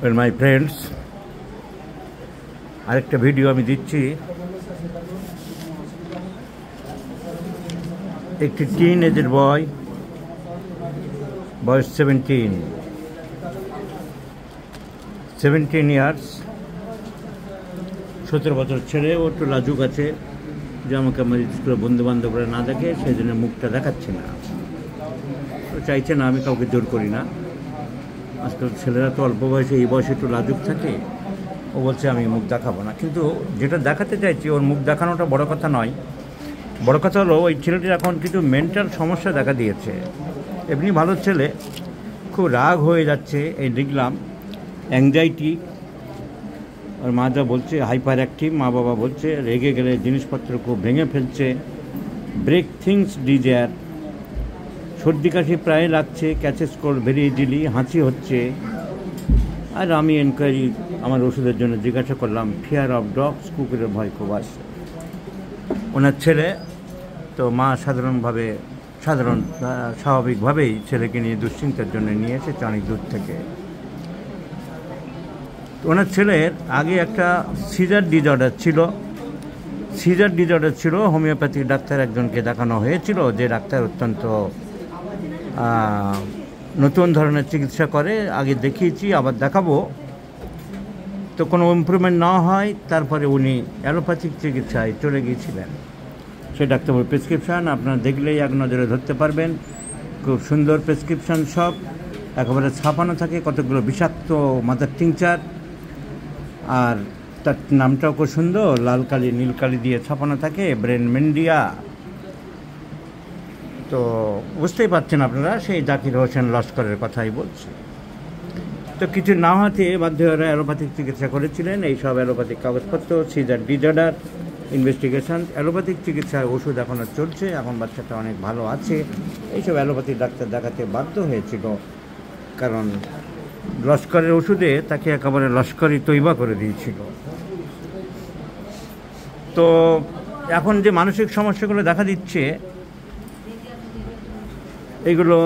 Well, my friends, আরেকটা video আমি দিচ্ছি। একটি টিন এজের বয়স 17 ইয়ার্স, 17 বছর ছেলে। ও একটু লাজুক আছে, যে আমাকে আমার স্কুলের বন্ধু বান্ধবরা না দেখে সেই জন্য মুখটা দেখাচ্ছে না। ও চাইছে না, আমি কাউকে জোর করি না। আজকাল ছেলেরা তো অল্প বয়সে, এই বয়সে একটু লাজুক থাকে। ও বলছে আমি মুখ দেখাবো না, কিন্তু যেটা দেখাতে চাইছি ওর মুখ দেখানোটা বড় কথা নয়। বড় কথা হলো ওই ছেলেটির এখন কিছু মেন্টাল সমস্যা দেখা দিয়েছে। এমনি ভালো ছেলে, খুব রাগ হয়ে যাচ্ছে, এই দেখলাম। অ্যাংজাইটি, ওর মা যা বলছে হাইপার অ্যাক্টিভ। মা বাবা বলছে রেগে গেলে জিনিসপত্র খুব ভেঙে ফেলছে, ব্রেক থিংস ডিজায়ার। সর্দি কাশি প্রায় লাগছে, ক্যাচেস কোল্ড ভেরি ইজিলি, হাঁচি হচ্ছে। আর আমি এনকোয়ারি আমার ওষুধের জন্য জিজ্ঞাসা করলাম, ফিয়ার অফ ডগস, কুকুরের ভয় খুব আসে ওনার ছেলে। তো মা স্বাভাবিকভাবেই ছেলেকে নিয়ে দুশ্চিন্তার জন্য নিয়ে এসেছে অনেক দূর থেকে। ওনার ছেলের আগে একটা সিজার ডিজঅর্ডার ছিল। হোমিওপ্যাথিক ডাক্তার একজনকে দেখানো হয়েছিল, যে ডাক্তার অত্যন্ত নতুন ধরনের চিকিৎসা করে। আগে দেখিয়েছি, আবার দেখাবো। তো কোনো ইমপ্রুভমেন্ট না হয়, তারপরে উনি অ্যালোপ্যাথিক চিকিৎসায় চলে গিয়েছিলেন। সেই ডাক্তারবাবুর প্রেসক্রিপশান আপনারা দেখলেই এক নজরে ধরতে পারবেন। খুব সুন্দর প্রেসক্রিপশান, সব একেবারে ছাপানো থাকে, কতগুলো বিষাক্ত মাদার টিংচার। আর তার নামটাও খুব সুন্দর, লাল কালি নীল কালি দিয়ে ছাপানো থাকে, ব্রেন মেন্ডিয়া। তো বুঝতেই পারছেন আপনারা, সেই জাকির হোসেন লস্করের কথাই বলছি। তো কিছু না হতে বাধ্য হয়ে অ্যালোপ্যাথিক চিকিৎসা করেছিলেন। এইসব অ্যালোপ্যাথিক কাগজপত্র, সিজার ডিজঅর্ডার, ইনভেস্টিগেশন, অ্যালোপ্যাথিক চিকিৎসায় ওষুধ এখনও চলছে। এখন বাচ্চাটা অনেক ভালো আছে। এইসব অ্যালোপ্যাথিক ডাক্তার দেখাতে বাধ্য হয়েছিল, কারণ লস্করের ওষুধে তাকে একেবারে লস্করই তৈবা করে দিয়েছিল। তো এখন যে মানসিক সমস্যাগুলো দেখা দিচ্ছে, এগুলো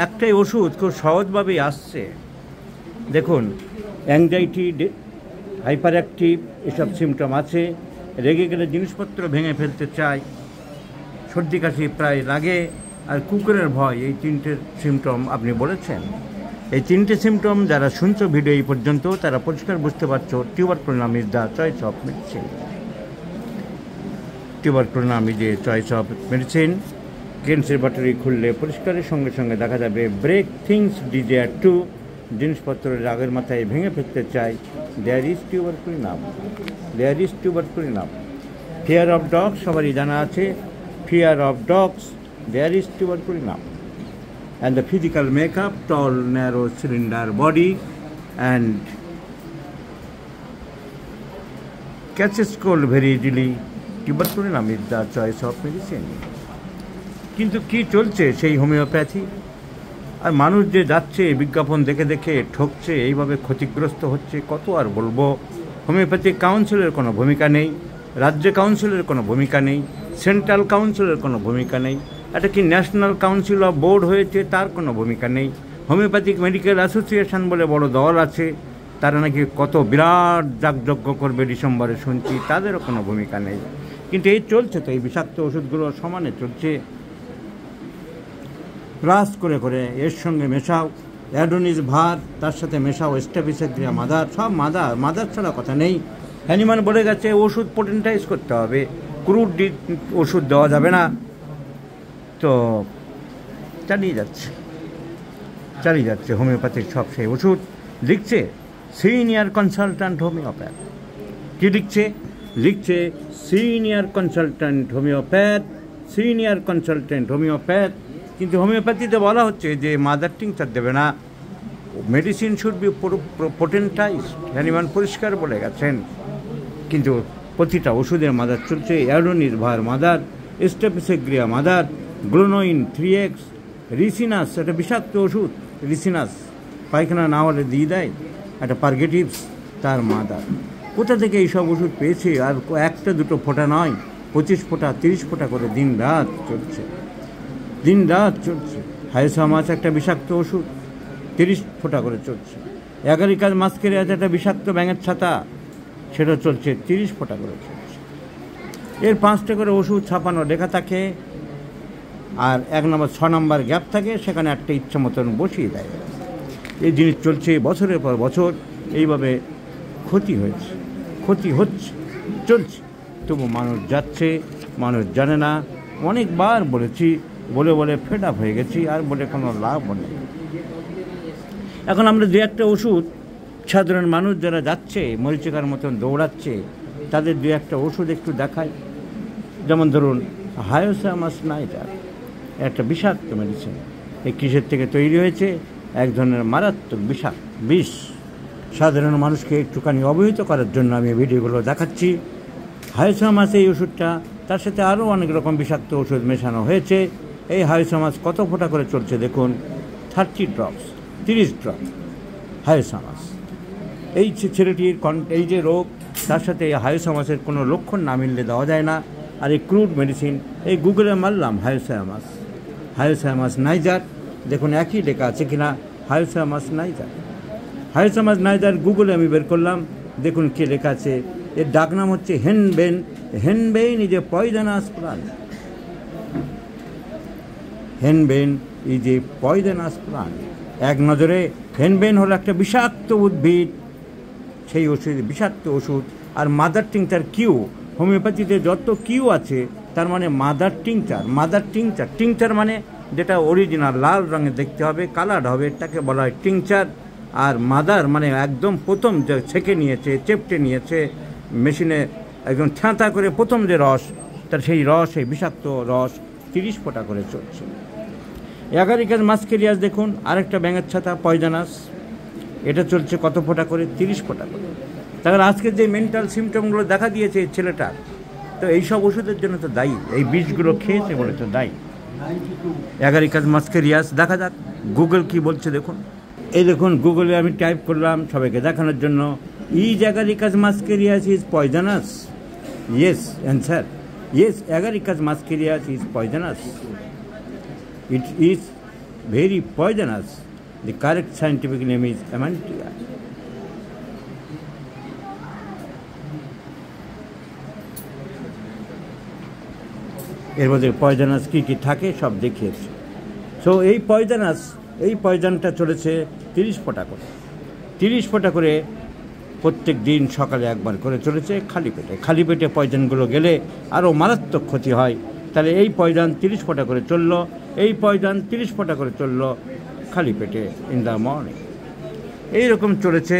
একটাই ওষুধ খুব সহজভাবেই আসছে। দেখুন, অ্যাংজাইটি, হাইপার অ্যাক্টিভ, এসব সিমটম আছে। রেগে গেলে জিনিসপত্র ভেঙে ফেলতে চায়, সর্দি কাশি প্রায় লাগে, আর কুকুরের ভয়। এই তিনটে সিমটম আপনি বলেছেন। এই তিনটে সিমটম যারা শুনছো ভিডিও এই পর্যন্ত, তারা পরিষ্কার বুঝতে পারছো tuberculinum is the choice of medicine. Tuberculinum is a choice of medicine. কেন্সের ব্যাটারি খুললে পরিষ্কারের সঙ্গে সঙ্গে দেখা যাবে ব্রেক থিংস ডিজায়ার টু, জিনিসপত্রের রাগের মাথায় ভেঙে ফেলতে চাই। There is tuberculinum. Fear of dogs সবারই জানা আছে, fear of dogs, there is tuberculinum. And the physical makeup, tall, narrow, cylinder body, and catches cold very easily. Tuberculosis is the choice of medicine. কিন্তু কি চলছে সেই homeopathy? আর মানুষ যে যাচ্ছে বিজ্ঞাপন দেখে দেখে ঠকছে, এইভাবে ক্ষতিগ্রস্ত হচ্ছে, কত আর বলবো। হোমিওপ্যাথিক কাউন্সিলের কোনো ভূমিকা নেই, রাজ্য কাউন্সিলের কোনো ভূমিকা নেই, সেন্ট্রাল কাউন্সিলের কোনো ভূমিকা নেই। এটা কি ন্যাশনাল কাউন্সিল অফ বোর্ড হয়েছে, তার কোনো ভূমিকা নেই। হোমিওপ্যাথিক মেডিকেল অ্যাসোসিয়েশন বলে বড় দল আছে, তারা নাকি কত বিরাট যাগযজ্ঞ করবে ডিসেম্বরে শুনছি, তাদেরও কোনো ভূমিকা নেই। কিন্তু এই চলছে তো, এই বিষাক্ত ওষুধগুলো সমানে চলছে। প্লাস করে করে এর সঙ্গে মেশাও অ্যাডোনিস ভার, তার সাথে মেশাও স্ট্যাফিলোকোকাস মাদার। সব মাদার ছাড়া কথা নেই। হ্যানিম্যান বলে গেছে ওষুধ পোটেন্টাইজ করতে হবে, ক্রুড ওষুধ দেওয়া যাবে না। তো চালিয়ে যাচ্ছে হোমিওপ্যাথিক সব সেই ওষুধ। লিখছে সিনিয়র কনসালট্যান্ট হোমিওপ্যাথ। কী লিখছে সিনিয়র কনসালট্যান্ট হোমিওপ্যাথ। কিন্তু হোমিওপ্যাথিতে বলা হচ্ছে যে মাদার টিংচার দেবে না, মেডিসিন শুড বি পোটেন্টাইজড। হ্যানিম্যান পরিষ্কার বলে গেছেন। কিন্তু প্রতিটা ওষুধের মাদার চলছে অ্যাডোনিস ভার মাদার, স্ট্যাফিলোকোকাস মাদার, গ্লোনোইন 3X, রিসিনাস, একটা বিষাক্ত ওষুধ। রিসিনাস পায়খানা না হলে দিয়ে দেয়, একটা পারগেটিভস, তার মাদার। কোথা থেকে এইসব ওষুধ পেয়েছে? আর একটা দুটো ফোঁটা নয়, 25 ফোঁটা 30 ফোঁটা করে দিন রাত চলছে। হাইসামাস একটা বিষাক্ত ওষুধ, 30 ফোঁটা করে চলছে। অ্যাগারিকাস মাস্কেরিয়াস একটা বিষাক্ত ব্যাঙের ছাতা, সেটা চলছে 30 ফোঁটা করে চলছে। এর 5টা করে ওষুধ ছাপানো লেখা থাকে, আর 1 নম্বর 6 নম্বর গ্যাপ থাকে, সেখানে একটা ইচ্ছা মতন বসিয়ে দেয়। এই জিনিস চলছে বছরের পর বছর, এইভাবে ক্ষতি হচ্ছে চলছে, তবু মানুষ যাচ্ছে, মানুষ জানে না। অনেকবার বলেছি, বলে ফেড আপ হয়ে গেছি, আর বলে কোনো লাভ নেই। এখন আমরা দু একটা ওষুধ, সাধারণ মানুষ যারা যাচ্ছে মরিচিকার মতন দৌড়াচ্ছে, তাদের দু একটা ওষুধ একটু দেখাই। যেমন ধরুন হায়োসামাস নাইটার, একটা বিষাক্ত মেডিসিন। এই কিসের থেকে তৈরি হয়েছে? এক ধরনের মারাত্মক বিষ। সাধারণ মানুষকে একটুখানি অবহিত করার জন্য আমি ভিডিওগুলো দেখাচ্ছি। হায়োসামাস এই ওষুধটা, তার সাথে আরও অনেক রকম বিষাক্ত ওষুধ মেশানো হয়েছে। এই হায়োসামাস কত ফোঁটা করে চলছে দেখুন, 30 ড্রপ হায়োসামাস। এই ছেলেটির এই যে রোগ, তার সাথে এই হায়োসামাসের কোনো লক্ষণ না মিললে দেওয়া যায় না। আর এই ক্রুড মেডিসিন, এই গুগলে মারলাম হায়োসামাস নাইজার, দেখুন একই লেখা আছে কিনা, হায়োসামাস নাইজার গুগলে আমি বের করলাম, দেখুন কে লেখা আছে। এর ডাক নাম হচ্ছে henbane is a poisonous plant. Henbane is a poisonous plant. এক নজরে হেনবেন হলো একটা বিষাক্ত উদ্ভিদ, সেই ওষুধ বিষাক্ত ওষুধ। আর মাদার টিংচার কিউ, হোমিওপ্যাথিতে যত কিউ আছে তার মানে মাদার টিংচার মানে যেটা অরিজিনাল লাল রঙের দেখতে হবে, কালার্ড হবে, এটাকে বলা হয় টিংচার। আর মাদার মানে একদম প্রথম যে ছেঁকে নিয়েছে, চেপটে নিয়েছে মেশিনে, একদম ঠ্যাঁতা করে প্রথম যে রস, তার সেই রস, এই বিষাক্ত রস 30 ফোঁটা করে চলছে। অ্যাগারিকাস মাস্কেরিয়াস দেখুন, আরেকটা ব্যাঙের ছাতা, পয়জনাস, এটা চলছে কত ফোঁটা করে? 30 ফোঁটা করে। তাহলে আজকের যে মেন্টাল সিমটমগুলো দেখা দিয়েছে এই ছেলেটার, তো এইসব ওষুধের জন্য তো দায়ী, এই বিষগুলো খেয়েছে বলে তো দায়ী। অ্যাগারিকাস মাস্কেরিয়াস দেখা যাক গুগল কি বলছে দেখুন। এই দেখুন গুগলে আমি টাইপ করলাম সবাইকে দেখানোর জন্য, is agaricus muscarius is poisonous? Yes answer, yes agaricus muscarius is poisonous. It is very poisonous. The correct scientific name is Amantia. এর মধ্যে পয়জনাস কী কী থাকে সব দেখিয়েছে। সো এই পয়জনটা চলেছে 30 ফোঁটা করে, 30 ফোঁটা করে প্রত্যেক দিন সকালে একবার করে চলেছে খালি পেটে পয়জনগুলো গেলে আরও মারাত্মক ক্ষতি হয়। তাহলে এই পয়জন 30 ফোঁটা করে চললো, এই পয়জন 30 ফোঁটা করে চললো খালি পেটে ইন দ্য মর্নিং। এইরকম চলেছে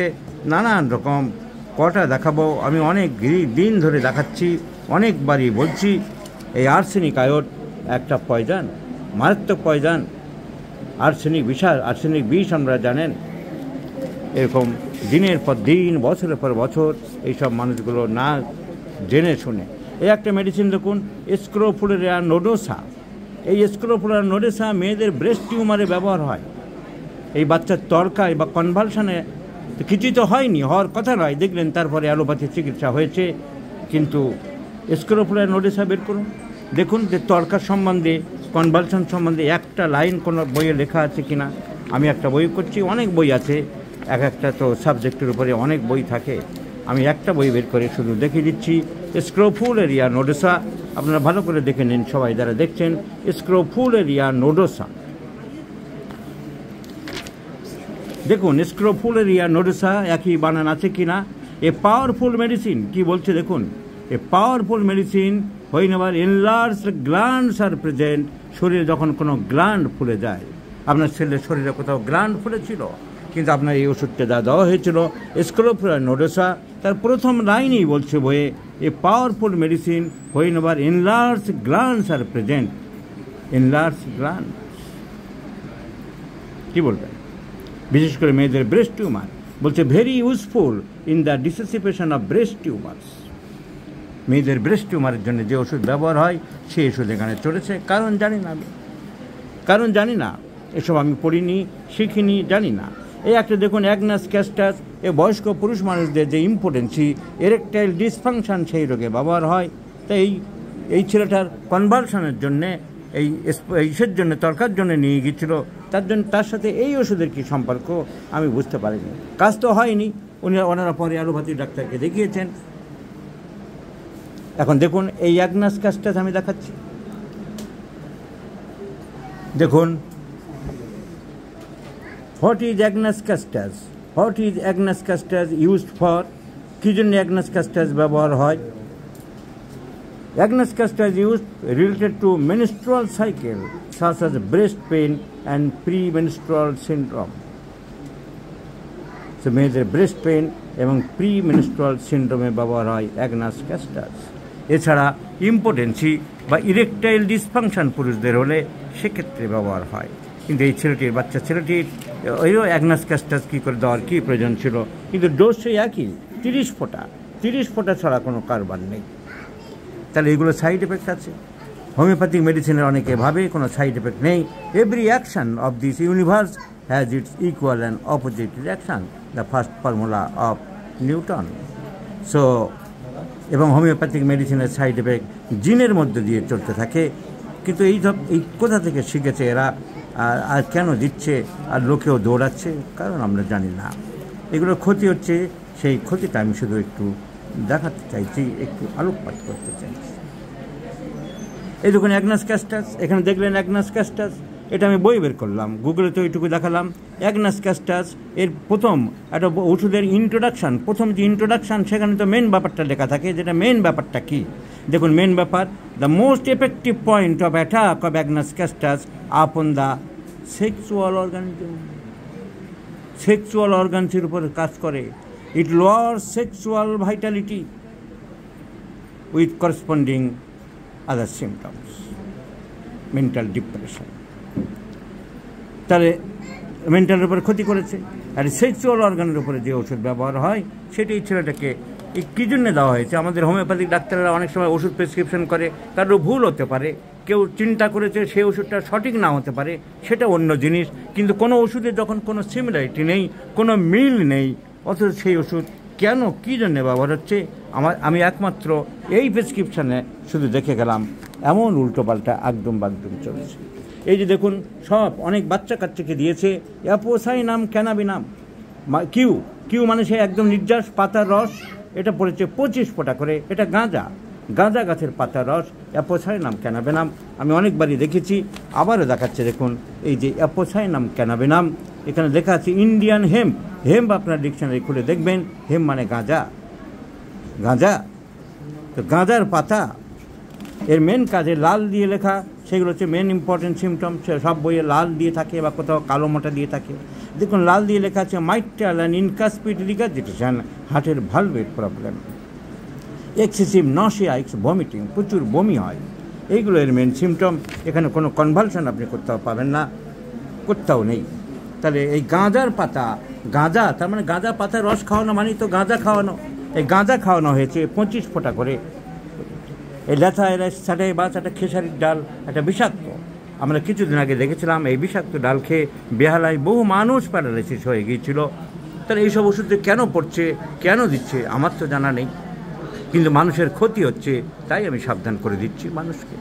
নানান রকম। কটা দেখাবো, আমি অনেক দিন ধরে দেখাচ্ছি, অনেকবারই বলছি। এই আর্সেনিক আয়োড একটা পয়জন, মারাত্মক পয়জন। আর্সেনিক বিষ আমরা জানেন। এরকম দিনের পর দিন, বছরের পর বছর এইসব মানুষগুলো না জেনে শুনে। এই একটা মেডিসিন দেখুন, স্ক্রোফুলেরিয়া নোডোসা। এই স্ক্রোফুলেরিয়া নোডোসা মেয়েদের ব্রেস্ট টিউমারে ব্যবহার হয়। এই বাচ্চার তরকায় বা কনভালশনে কিছুই তো হয়নি, হওয়ার কথা নয়, দেখলেন তারপরে অ্যালোপ্যাথি চিকিৎসা হয়েছে। কিন্তু স্ক্রোফুলেরিয়া নোডোসা বের করুন, দেখুন যে তরকার সম্বন্ধে, কনভালশন সম্বন্ধে একটা লাইন কোনো বইয়ে লেখা আছে কিনা। আমি একটা বই করছি, অনেক বই আছে, একটা তো সাবজেক্টের উপরে অনেক বই থাকে। আমি একটা বই বের করে শুধু দেখিয়ে দিচ্ছি, স্ক্রোফুলেরিয়া নোডোসা। আপনারা ভালো করে দেখে নিন সবাই যারা দেখছেন, স্ক্রোফুলেরিয়া নোডোসা। দেখুন স্ক্রোফুলেরিয়া নোডোসা একই বানান আছে কিনা। এ পাওয়ারফুল মেডিসিন, কি বলছে দেখুন, a powerful medicine whenever enlarged glands are present. শরীরে যখন কোনো গ্ল্যান্ড ফুলে যায়, আপনার ছেলের শরীরে কোথাও গ্ল্যান্ড ফুলেছিল, কিন্তু আপনার এই ওষুধটা দেওয়া হয়েছিল স্ক্রোফুলেরিয়া নোডোসা। তার প্রথম লাইনেই বলছে বইয়ে, a powerful medicine whenever enlarged glands are present. Enlarged gland কি বলবেন, বিশেষ করে মেয়েদের ব্রেস্ট টিউমার। বলছে very useful in the dissipation of breast tumours. মেয়েদের ব্রেস্ট টিউমারের জন্য যে ওষুধ ব্যবহার হয় সেই ওষুধ এখানে চলেছে। কারণ জানি না, এসব আমি পড়িনি, শিখিনি, জানি না। এই একটা দেখুন অ্যাগনাস ক্যাস্টাস, এ বয়স্ক পুরুষ মানুষদের যে ইম্পোটেন্সি, এরেকটাইল ডিসফাংশন, সেই রোগে ব্যবহার হয়। তাই এই ছেলেটার কনভালশনের জন্যে ইসের জন্য তরকার জন্য নিয়ে গিয়েছিল, তার সাথে এই ওষুধের কী সম্পর্ক আমি বুঝতে পারিনি। কাজ তো হয়নি, ওনারা পরে অ্যালোপ্যাথি ডাক্তারকে দেখিয়েছেন। এখন দেখুন এই অ্যাগনাস কাস্টাস আমি দেখাচ্ছি, দেখুন what is agnus castus, what is agnus castus used for, কী জন্য অ্যাগনাস কাস্টাস ব্যবহার হয়। Agnus castus used related to menstrual cycle such as breast pain and premenstrual syndrome. So মেয়েদের ব্রেস্ট পেন এবং premenstrual সিন্ড্রোমে ব্যবহার হয় অ্যাগনাস কাস্টাস। এছাড়া ইম্পোটেন্সি বা ইরেকটাইল ডিসফাংশন পুরুষদের হলে সেক্ষেত্রে ব্যবহার হয়। কিন্তু এই ছেলেটির, বাচ্চা ছেলেটির ওইও অ্যাগনাস কাস্টাস কী করে দেওয়ার কী প্রয়োজন ছিল, কিন্তু ডোজ সেই একই 30 ফোঁটা ছাড়া কোনো কারবার নেই। তাহলে এগুলো সাইড এফেক্ট আছে। হোমিওপ্যাথিক মেডিসিনের অনেকে ভাবে কোনো সাইড এফেক্ট নেই। Every action of this universe has its equal and opposite reaction, the first formula of Newton. So এবং হোমিওপ্যাথিক মেডিসিনের সাইড এফেক্ট জিনের মধ্যে দিয়ে চলতে থাকে। কিন্তু এই কোথা থেকে শিখেছে এরা, আর কেন দিচ্ছে, আর লোকেও দৌড়াচ্ছে, কারণ আমরা জানি না। এগুলোর ক্ষতি হচ্ছে, সেই ক্ষতিটা আমি শুধু একটু দেখাতে চাইছি, একটু আলোকপাত করতে চাইছি। এই দেখুন অ্যাগনাস কাস্টাস, এখানে দেখলেন অ্যাগনাস কাস্টাস, এটা আমি বই বের করলাম, গুগলে তো এইটুকু দেখালাম। অ্যাগনাস কাস্টাস এর প্রথম একটা ওষুধের ইন্ট্রোডাকশান, প্রথম যে ইন্ট্রোডাকশান সেখানে তো মেন ব্যাপারটা লেখা থাকে, যেটা মেন ব্যাপারটা কী দেখুন। মেন ব্যাপার, the most effective point of attack of agnus castus upon the sexual organism. Sexual অর্গানসের উপর কাজ করে। It lower sexual vitality with corresponding other symptoms, mental depression. তাহলে মেন্টালের উপরে ক্ষতি করেছে। আর সেক্সুয়াল অর্গানের উপরে যে ওষুধ ব্যবহার হয় সেটি ছেলেটাকে কী জন্য দেওয়া হয়েছে। আমাদের হোমিওপ্যাথিক ডাক্তাররা অনেক সময় ওষুধ প্রেসক্রিপশন করে, কারো ভুল হতে পারে, কেউ চিন্তা করেছে সেই ওষুধটা সঠিক না হতে পারে, সেটা অন্য জিনিস। কিন্তু কোনো ওষুধে যখন কোনো সিমিলারিটি নেই, কোনো মিল নেই, অথচ সেই ওষুধ কেন কী জন্য ব্যবহার হচ্ছে, আমি একমাত্র এই প্রেসক্রিপশানে শুধু দেখে গেলাম এমন উল্টোপাল্টা একদম বাগদম চলছে। এই যে দেখুন সব অনেক বাচ্চা কাচ্চাকে দিয়েছে অ্যাপোসাইনাম ক্যানাবিনাম, কিউ মানে সে একদম নির্যাস পাতার রস, এটা পড়েছে 25 ফোঁটা করে। এটা গাঁজা গাছের পাতার রস, অ্যাপোসাইনাম ক্যানাবিনাম। আমি অনেকবারই দেখেছি, আবারও দেখাচ্ছে দেখুন। এই যে অ্যাপোসাইনাম ক্যানাবিনাম, এখানে লেখা আছে ইন্ডিয়ান হেম্প আপনার ডিকশনারি খুলে দেখবেন, হেম্প মানে গাঁজা। তো গাঁজার পাতা এর মেন কাজে লাল দিয়ে লেখা, সেগুলো হচ্ছে মেন ইম্পর্টেন্ট সিমটম। সব বইয়ে লাল দিয়ে থাকে বা কোথাও কালো মোটা দিয়ে থাকে। দেখুন লাল দিয়ে লেখা আছে মাইট্রাল অ্যান্ড ইনকাসপিড রিগার্জিটেশন, হার্টের ভালভের প্রবলেম, এক্সেসিভ নশিয়া, ভমিটিং, প্রচুর বমি হয়, এইগুলো এর মেন সিমটম। এখানে কোনো কনভালশন আপনি কোথাও পাবেন না, কোথাও নেই। তাহলে এই গাঁজার পাতা, গাঁজা তার মানে গাঁজা পাতার রস খাওয়ানো মানেই তো গাঁজা খাওয়ানো। এই গাঁজা খাওয়ানো হয়েছে 25 ফোঁটা করে। এই ল্যাথাইরাস স্যাটাইভাস একটা খেসারির ডাল, একটা বিষাক্ত। আমরা কিছুদিন আগে দেখেছিলাম এই বিষাক্ত ডাল খেয়ে বেহালায় বহু মানুষ প্যারালাইসিস হয়ে গিয়েছিল। তাহলে এইসব ওষুধে কেন পড়ছে, কেন দিচ্ছে আমার তো জানা নেই, কিন্তু মানুষের ক্ষতি হচ্ছে, তাই আমি সাবধান করে দিচ্ছি মানুষকে।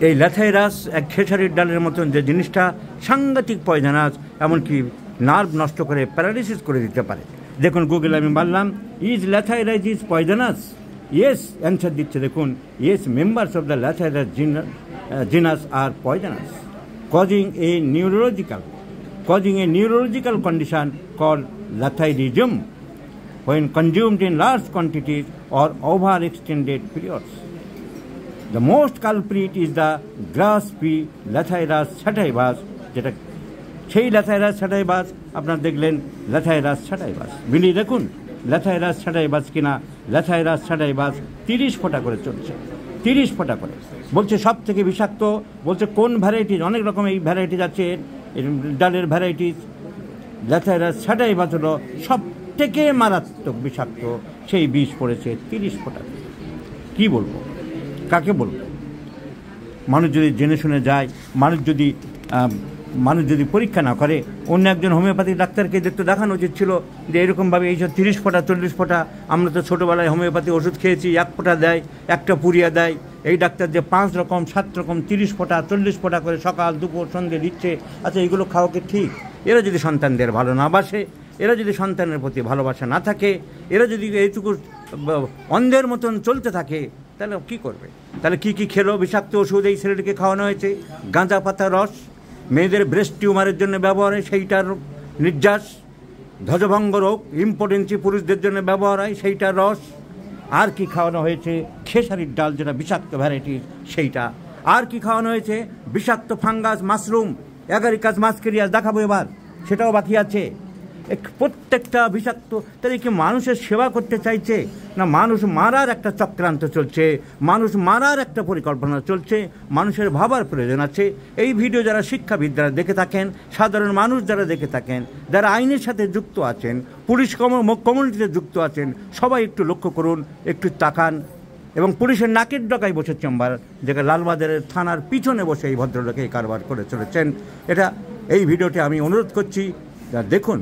এই ল্যাথাইরাস এক খেসারির ডালের মতন যে জিনিসটা সাংঘাতিক পয়জনাস, এমনকি নার্ভ নষ্ট করে প্যারালাইসিস করে দিতে পারে। দেখুন গুগলে আমি বললাম is lathyrus is poisonous, yes answer দিচ্ছে দেখুন, yes members of the lathyrus genus are poisonous, causing a neurological condition called lathyrism when consumed in large quantities or over extended periods. The most culprit is the grass pea Lathyrus sativus, যেটা সেই ল্যাথাইরাস sativus আপনার দেখলেন ল্যাথাইরাস sativus, বিলি দেখুন ল্যাথাইরাস sativus কিনা। ল্যাথাইরাস sativus 30 ফোঁটা করে চলছে, 30 ফোঁটা করে। বলছে সব থেকে বিষাক্ত, বলছে কোন ভ্যারাইটিজ, অনেক রকম এই ভ্যারাইটিজ আছে, ডালের ভ্যারাইটিজ। ল্যাথাইরাস sativus হলো সব থেকে মারাত্মক বিষাক্ত, সেই বিষ পড়েছে 30 ফোঁটা। কী বলবো, কাকে বলবো? মানুষ যদি জেনে শুনে যায়, মানুষ যদি মানুষ যদি পরীক্ষা না করে, অন্য একজন হোমিওপ্যাথিক ডাক্তারকে দেখতে দেখানো উচিত ছিল যে এরকমভাবে এইসব 30 ফোঁটা 40 ফোঁটা, আমরা তো ছোটোবেলায় হোমিওপ্যাথি ওষুধ খেয়েছি, 1 ফোঁটা দেয়, একটা পুড়িয়া দেয়। এই ডাক্তার যে 5 রকম 7 রকম 30 ফোঁটা 40 ফোঁটা করে সকাল দুপুর সন্ধ্যে দিচ্ছে, আচ্ছা এইগুলো খাওয়াকে ঠিক? এরা যদি সন্তানদের ভালো না বাসে, এরা যদি সন্তানের প্রতি ভালোবাসা না থাকে, এরা যদি এইটুকু অন্ধের মতন চলতে থাকে, তাহলে কী করবে? তাহলে কী কী খেলো? বিষাক্ত ওষুধ এই ছেলেটিকে খাওয়ানো হয়েছে, গাঁজা পাতা রস, মেয়েদের ব্রেস্ট টিউমারের জন্য ব্যবহার হয় সেইটার নির্যাস, ধ্বজভঙ্গ রোগ ইম্পোটেন্সি পুরুষদের জন্য ব্যবহার হয় সেইটার রস। আর কি খাওয়ানো হয়েছে? খেসারির ডাল, যেটা বিষাক্ত ভ্যারাইটির, সেইটা। আর কি খাওয়ানো হয়েছে? বিষাক্ত ফাঙ্গাস, মাশরুম, অ্যাগারিকাস মাস্কেরিয়াস, দেখাবো এবার, সেটাও বাকি আছে। প্রত্যেকটা বিষাক্ত। তাহলে কি মানুষের সেবা করতে চাইছে না মানুষ মারার একটা চক্রান্ত চলছে, মানুষ মারার একটা পরিকল্পনা চলছে? মানুষের ভাবার প্রয়োজন আছে। এই ভিডিও যারা শিক্ষাবিদ যারা দেখে থাকেন, সাধারণ মানুষ যারা দেখে থাকেন, যারা আইনের সাথে যুক্ত আছেন, পুলিশ কমিউনিটিতে যুক্ত আছেন, সবাই একটু লক্ষ্য করুন, একটু তাকান। এবং পুলিশের নাকের ডগায় বসে চেম্বার, যেটা লালবাজারের থানার পিছনে বসে এই ভদ্রলোক এই কারবার করে চলেছেন। এটা এই ভিডিওটি আমি অনুরোধ করছি, দেখুন।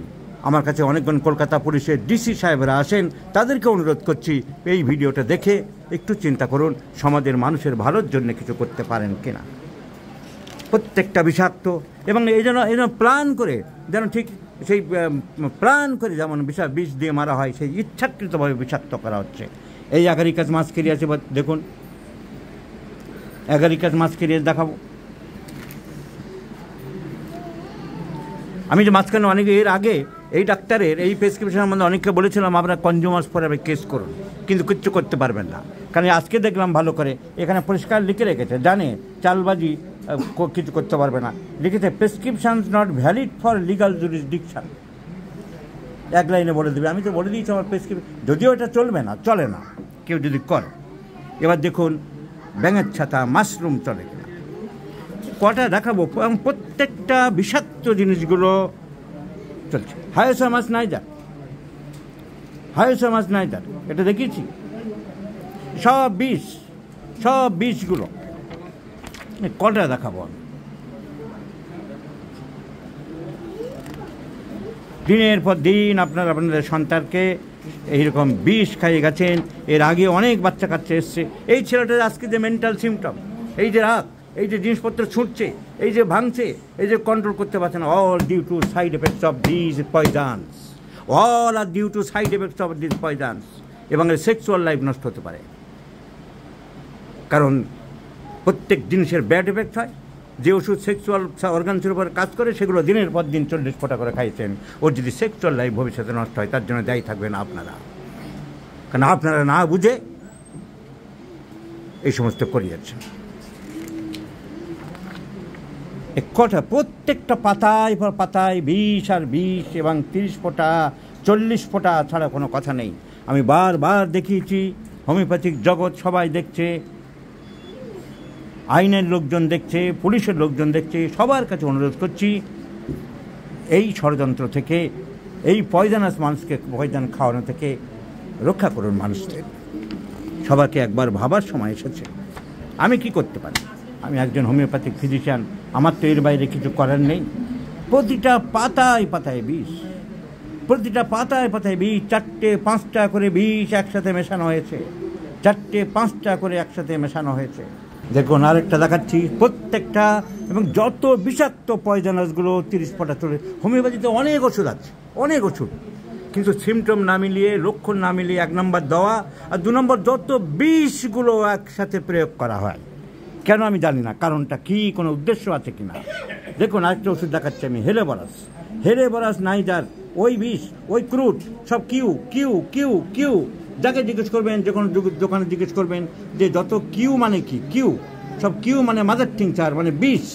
আমার কাছে অনেকজন কলকাতা পুলিশের ডিসি সাহেবরা আসেন, তাদেরকে অনুরোধ করছি এই ভিডিওটা দেখে একটু চিন্তা করুন, সমাজের মানুষের ভালোর জন্য কিছু করতে পারেন কিনা। প্রত্যেকটা বিষাক্ত, এবং এই জন্য প্ল্যান করে, যেন ঠিক সেই প্ল্যান করে যেমন বিষ দিয়ে মারা হয়, সেই ইচ্ছাকৃতভাবে বিষাক্ত করা হচ্ছে। এই অ্যাগারিকাস মাস্কেরিয়াস, এবার দেখুন অ্যাগারিকাস মাস্কেরিয়াস দেখাবো। আমি যে মাঝখানে অনেকে এর আগে এই ডাক্তারের এই প্রেসক্রিপশনের মধ্যে অনেককে বলেছিলাম আপনারা কনজিউমার্স ফোরামে কেস করুন, কিন্তু কিচ্ছু করতে পারবেন না। কারণ আজকে দেখলাম ভালো করে এখানে পরিষ্কার লিখে রেখেছে, জানে চালবাজি কিছু করতে পারবে না, লিখেছে prescriptions not valid for legal jurisdiction. এক লাইনে বলে দেবে। আমি তো বলে দিয়েছি আমার প্রেসক্রিপশন, যদিও এটা চলবে না, চলে না কেউ যদি করে। এবার দেখুন ব্যাঙের ছাতা, মাশরুম চলে কিনা, কটা দেখাবো। প্রত্যেকটা বিষাক্ত জিনিসগুলো চলছে। হায়োসামাস নাইজার, হায়োসামাস নাইজার, এটা দেখিয়েছি। সব বিষগুলো কটা দেখাবো আমি। দিনের পর দিন আপনাদের সন্তানকে এইরকম বিষ খাইয়ে গেছেন। এর আগে অনেক বাচ্চা কাচ্চা এসছে। এই ছেলেটার আজকে যে মেন্টাল সিমটম, এই যে রাগ, এই যে জিনিসপত্র ছুটছে, এই যে ভাঙছে, এই যে কন্ট্রোল করতে পারছে না, all due to side effects of this poisons. All are due to side effects of this poisons. এবং এর সেক্সুয়াল লাইফ নষ্ট হতে পারে, কারণ প্রত্যেক জিনিসের ব্যাড এফেক্ট হয়। যে ওষুধ সেক্সুয়াল অর্গানসের উপর কাজ করে, সেগুলো দিনের পর দিন 40 ফোঁটা করে খাইছেন। ওর যদি সেক্সুয়াল লাইফ ভবিষ্যতে নষ্ট হয়, তার জন্য দায়ী থাকবেন আপনারা। কারণ আপনারা না বুঝে এই সমস্ত করিয়েছেন। কটা প্রত্যেকটা পাতায় পর পাতায় বিষ আর বিষ, এবং 30 ফোঁটা 40 ফোঁটা ছাড়া কোনো কথা নেই। আমি বারবার দেখিয়েছি, হোমিওপ্যাথিক জগৎ সবাই দেখছে, আইনের লোকজন দেখছে, পুলিশের লোকজন দেখছে। সবার কাছে অনুরোধ করছি, এই ষড়যন্ত্র থেকে, এই পয়জনাস মানুষকে পয়জন খাওয়ানো থেকে রক্ষা করুন মানুষদের। সবাইকে একবার ভাবার সময় এসেছে, আমি কি করতে পারি। আমি একজন হোমিওপ্যাথিক ফিজিশিয়ান, আমার তো এর বাইরে কিছু করার নেই। প্রতিটা পাতায় পাতায় বিষ, প্রতিটা পাতায় পাতায় বিষ। 4-5টা করে বিষ একসাথে মেশানো হয়েছে, 4-5টা করে একসাথে মেশানো হয়েছে। দেখুন আরেকটা দেখাচ্ছি, প্রত্যেকটা। এবং যত বিষাক্ত পয়জনাসগুলো 30 ফোঁটা চলে। হোমিওপ্যাথিতে অনেক ওষুধ আছে, অনেক ওষুধ, কিন্তু সিমটম না মিলিয়ে, লক্ষণ না মিলিয়ে 1 নম্বর দেওয়া, আর 2 নম্বর যত বিষগুলো একসাথে প্রয়োগ করা হয়। কেন আমি জানি না, কারণটা কি, কোনো উদ্দেশ্য আছে কিনা। দেখুন আরেকটা ওষুধ দেখাচ্ছি আমি, হেলেবরাস নাইজার। ওই বিষ, ওই ক্রুড, সব কিউ কিউ কিউ কিউ। যাকে জিজ্ঞেস করবেন, যে কোনো দোকানে জিজ্ঞেস করবেন যে যত কিউ মানে কি, কিউ, সব কিউ মানে মাদার টিংচার, মানে বিষ।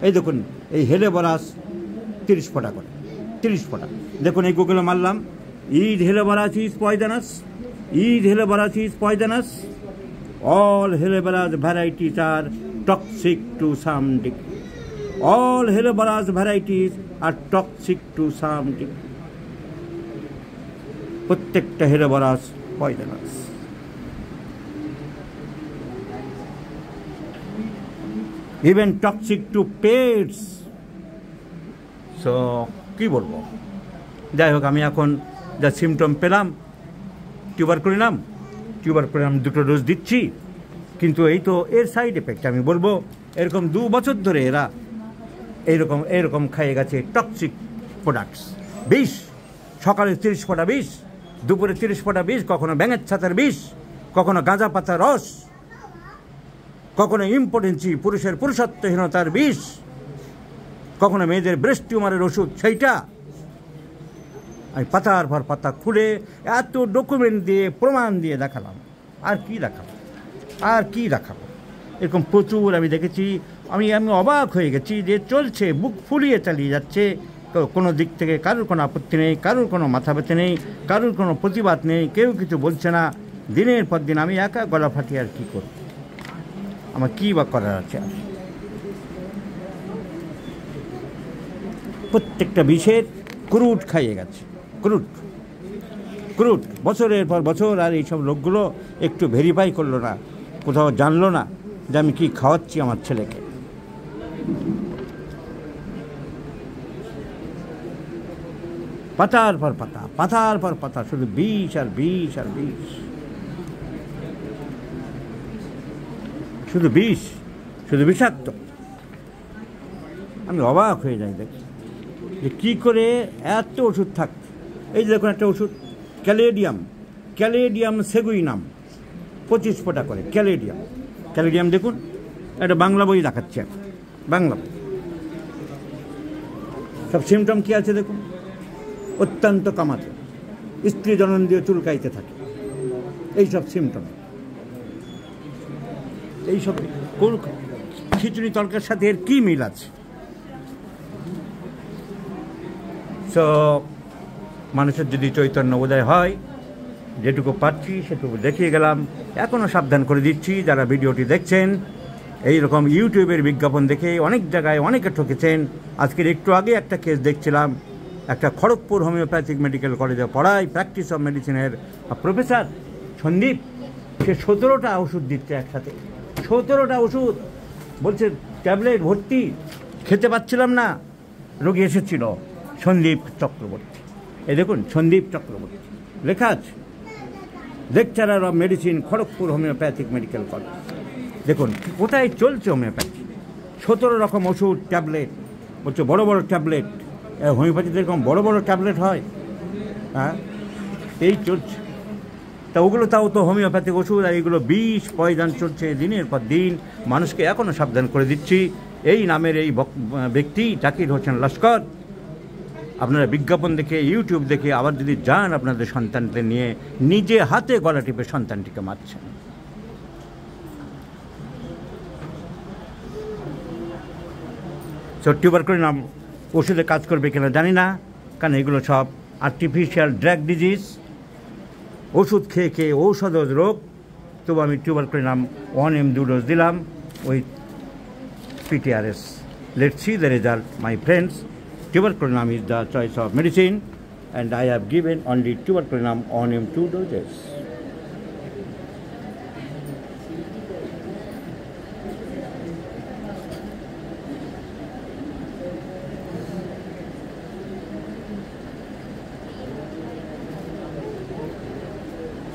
এই দেখুন এই হেলেবরাস 30 ফোঁটা করে, 30 ফোঁটা। দেখুন এই গুগলে মারলাম, is helleborus is poisonous, is helleborus is poisonous. All Helleborus varieties are toxic to some degree. All Helleborus varieties are toxic to some degree. প্রত্যেকটা Helleborus poisonous. Even toxic to pets. So কী বলবো, যাই হোক, আমি এখন যা symptom পেলাম, tuberculinum 2 dose দিচ্ছি, কিন্তু এই তো এর সাইড এফেক্ট। আমি বলবো এরকম 2 বছর ধরে এরা এরকম খাইয়ে গেছে টক্সিক প্রোডাক্টস, বিষ। সকালে 30 ফোঁটা বিষ, দুপুরে 30 ফোঁটা বিষ, কখনো ব্যাঙের ছাতার বিষ, কখনো গাঁজা পাতার রস, কখনো ইম্পোটেন্সি, পুরুষের পুরুষত্বহীনতার বিষ, কখনো মেয়েদের ব্রেস্ট টিউমারের ওষুধ, সেইটা আমি পাতার পর পাতা খুলে এত ডকুমেন্ট দিয়ে প্রমাণ দিয়ে দেখালাম। আর কি দেখাবো, এরকম প্রচুর আমি দেখেছি। আমি অবাক হয়ে গেছি যে চলছে, বুক ফুলিয়ে চালিয়ে যাচ্ছে, কোনো দিক থেকে কারোর কোনো আপত্তি নেই, কারোর কোনো মাথা ব্যথা নেই, কারোর কোনো প্রতিবাদ নেই, কেউ কিছু বলছে না। দিনের পর দিন আমি একা গলা ফাটিয়ে আর কী করব, আমার কী বা করার আছে। প্রত্যেকটা বিষের ক্রুড খাইয়ে গেছে, ক্রুড বছরের পর বছর। আর এইসব লোকগুলো একটু ভেরিফাই করলো না, কোথাও জানলো না যে আমি কি খাওয়াচ্ছি আমার ছেলেকে। পাতার পর পাতা, শুধু বিষ আর বিষ আর বিষ, শুধু বিষাক্ত। আমি অবাক হয়ে যাই দেখি যে কী করে এত ওষুধ থাকত। এই যে দেখুন একটা ওষুধ, ক্যালেডিয়াম সেগুইনাম, 25 ফোঁটা করে ক্যালেডিয়াম দেখুন, একটা বাংলা বই দেখাচ্ছে, বাংলা বই। সব সিমটম কী আছে দেখুন, অত্যন্ত কামাতে, স্ত্রী জনন দিয়ে চুলকাইতে থাকে, এইসব সিমটম। এইসব কোন খিচুড়ি তরকার সাথে এর কী মিল আছে? সো মানুষের যদি চৈতন্য উদয় হয়, যেটুকু পাচ্ছি সেটুকু দেখিয়ে গেলাম। এখনও সাবধান করে দিচ্ছি, যারা ভিডিওটি দেখছেন, এই রকম ইউটিউবের বিজ্ঞাপন দেখে অনেক জায়গায় অনেকে ঠকেছেন। আজকের একটু আগে একটা কেস দেখছিলাম, একটা খড়গপুর হোমিওপ্যাথিক মেডিকেল কলেজে পড়ায় প্র্যাকটিস অফ মেডিসিনের প্রফেসর সন্দীপ, সে 17টা ওষুধ দিচ্ছে একসাথে, 17টা ওষুধ, বলছে ট্যাবলেট ভর্তি, খেতে পাচ্ছিলাম না। রোগী এসেছিল সন্দীপ চক্রবর্তী, এই দেখুন সন্দীপ চক্রবর্তী লেখা আছে, lecturer of medicine, Kharagpur homeopathic medical college. দেখুন কোথায় চলছে হোমিওপ্যাথি, 17 রকম ওষুধ, ট্যাবলেট, বলছে বড় বড় ট্যাবলেট। হোমিওপ্যাথিতে এরকম বড় বড় ট্যাবলেট হয়? হ্যাঁ, এই চলছে। তা ওগুলো তাও তো হোমিওপ্যাথিক ওষুধ, আর এইগুলো বিষ পয়জন চলছে দিনের পর দিন। মানুষকে এখনও সাবধান করে দিচ্ছি, এই নামের এই ব্যক্তি জাকির হোসেন লস্কর, আপনারা বিজ্ঞাপন দেখে, ইউটিউব দেখে আবার যদি যান আপনাদের সন্তানদের নিয়ে, নিজে হাতে গলা টিপে সন্তানটিকে মারছেন। টিউবারকুলিনাম ওষুধে কাজ করবে কিনা জানি না, কারণ এগুলো সব আর্টিফিশিয়াল ড্রাগ ডিজিজ, ওষুধ খেয়ে খেয়ে ঔষধ রোগ। তবু আমি টিউবারকুলিনাম 1 2 ডোজ দিলাম with PTRS. Let's see the result, my friends. Tuberculinum is the choice of medicine, and I have given only tuberculinum 1 2 doses.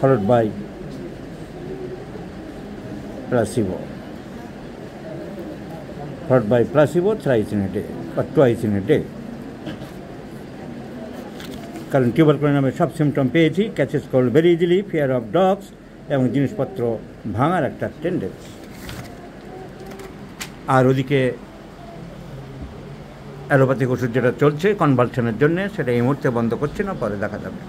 Followed by placebo. Followed by placebo thrice in a day or twice in a day. কারণ টিউবারকুলিনামের সব symptom পেয়েছি, catches cold very easily, fear of dogs এবং জিনিসপত্র ভাঙার একটা tendency. আর ওদিকে allopathic ওষুধ যেটা চলছে কনভালশনের জন্য, সেটা এই মুহূর্তে বন্ধ করছে না, পরে দেখা যাবে।